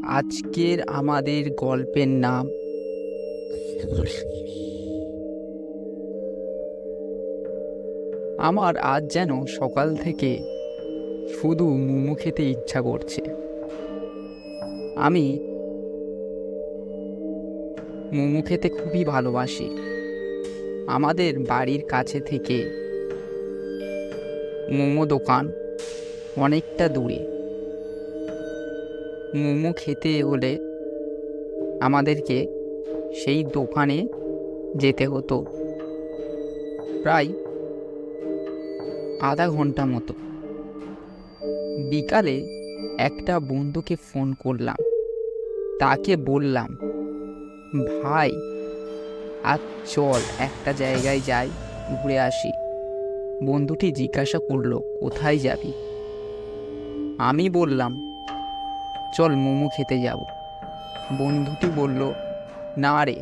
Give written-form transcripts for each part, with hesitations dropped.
আজকের আমাদের গল্পের নাম আমার আজ যেন সকাল থেকে শুধু মোমো খেতে ইচ্ছা করছে। আমি মোমো খেতে খুবই ভালোবাসি। আমাদের বাড়ির কাছে থেকে মোমো দোকান অনেকটা দূরে। মোমো খেতে হলে আমাদেরকে সেই দোকানে যেতে হতো প্রায় আধা ঘন্টা মতো। বিকালে একটা বন্ধুকে ফোন করলাম, তাকে বললাম, ভাই আজ চল একটা জায়গায় যাই, ঘুরে আসি। বন্ধুটি জিজ্ঞাসা করলো, কোথায় যাবি? আমি বললাম, চল মোমো খেতে যাব। বন্ধুটি বলল, না রে,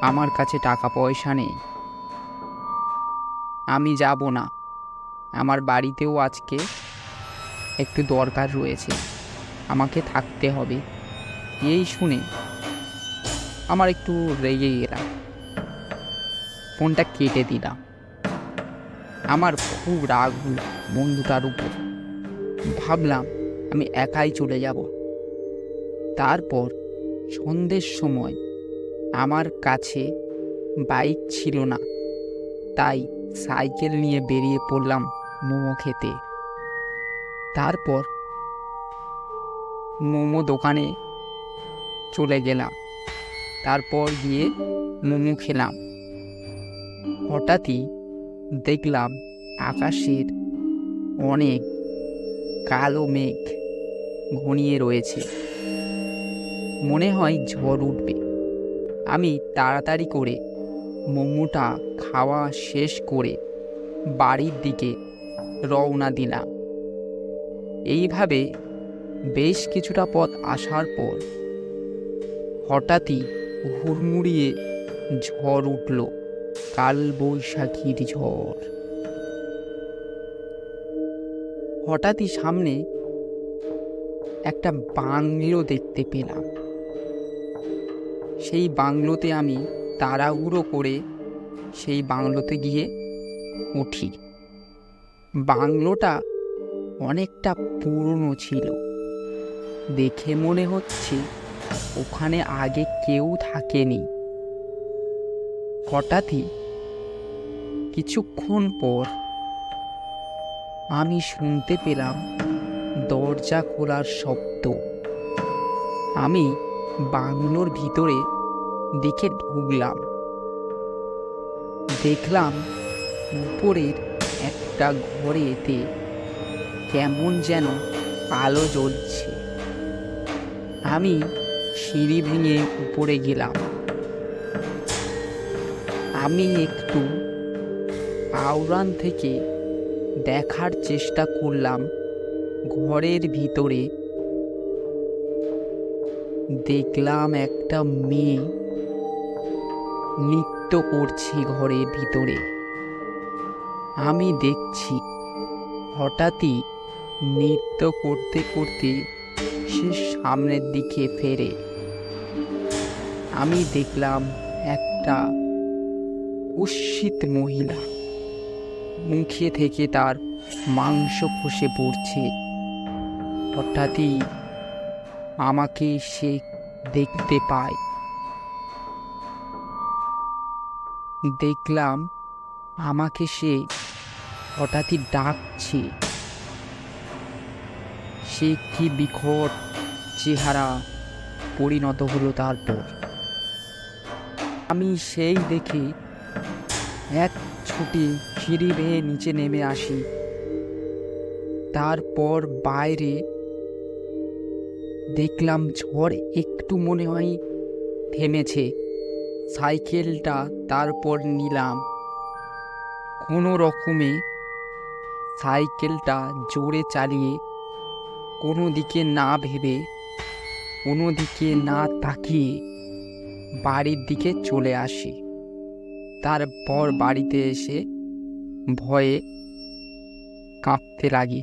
আমার কাছে টাকা পয়সা নেই, আমি যাব না। আমার বাড়িতেও আজকে একটু দরকার রয়েছে, আমাকে থাকতে হবে। এই শুনে আমার একটু রেগে গেলাম, ফোনটা কেটে দিলাম। আমার খুব রাগ হলো বন্ধুটার উপর। ভাবলাম আমি একাই চলে যাব। তারপর সন্ধ্যের সময় আমার কাছে বাইক ছিল না, তাই সাইকেল নিয়ে বেরিয়ে পড়লাম মোমো খেতে। তারপর মোমো দোকানে চলে গেলাম, তারপর গিয়ে মোমো খেলাম। হঠাৎই দেখলাম আকাশের অনেক কালো মেঘ ঘনিয়ে রয়েছে, মনে হয় ঝড় উঠবে। আমি তাড়াতাড়ি করে মোমোটা খাওয়া শেষ করে বাড়ির দিকে রওনা দিলাম। এইভাবে বেশ কিছুটা পথ আসার পর হঠাৎই হুড়মুড়িয়ে ঝড় উঠল, কালবৈশাখীর ঝড়। হঠাৎই সামনে একটা বাংলো দেখতে পেলাম। সেই বাংলোতে আমি তাড়াহুড়ো করে সেই বাংলোতে গিয়ে উঠি। বাংলোটা অনেকটা পুরনো ছিল, দেখে মনে হচ্ছে ওখানে আগে কেউ থাকেনি। হঠাৎই কিছুক্ষণ পর আমি শুনতে পেলাম দরজা খোলার শব্দ। আমি বাংলোর ভিতরে দিকে ঢুকলাম। দেখলাম উপরের একটা ঘরেতে কেমন যেন আলো জ্বলছে। আমি সিঁড়ি ভেঙে উপরে গেলাম। আমি একটু আওরান থেকে দেখার চেষ্টা করলাম ঘরের ভিতরে। দেখলাম একটা মেয়ে নৃত্য করছে ঘরের ভিতরে। আমি দেখছি হঠাৎই নৃত্য করতে করতে সে সামনের দিকে ফেরে। আমি দেখলাম একটা কুৎসিত মহিলা, মুখে থেকে তার মাংস খসে পড়ছে। হঠাৎই আমাকে সে দেখতে পায়। দেখলাম আমাকে সে হঠাৎই ডাকছে। সে কি বিকট চেহারা পরিণত হলো তারপর। আমি সেই দেখে এক ছুটে সিঁড়ি বেয়ে নিচে নেমে আসি। তারপর বাইরে দেখলাম ঝড় একটু মনে হয় থেমেছে। সাইকেলটা তারপর নিলাম। কোনো রকমে সাইকেলটা জোরে চালিয়ে, কোনো দিকে না ভেবে, কোনো দিকে না তাকিয়ে বাড়ির দিকে চলে আসি। তারপর বাড়িতে এসে ভয়ে কাঁপতে লাগি।